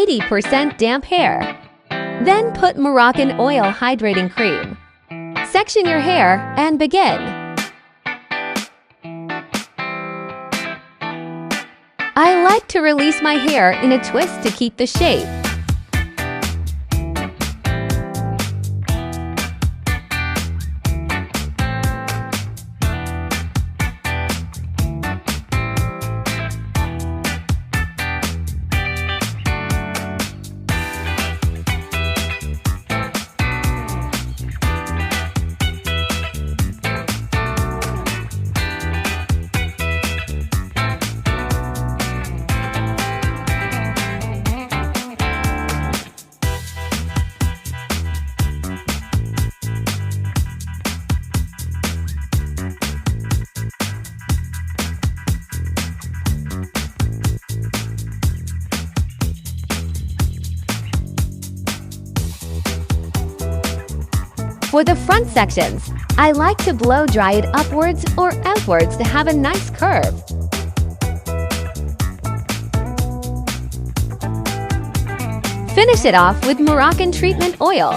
80% damp hair. Then put Moroccan oil hydrating cream. Section your hair and begin. I like to release my hair in a twist to keep the shape. For the front sections, I like to blow dry it upwards or outwards to have a nice curve. Finish it off with Moroccan treatment oil.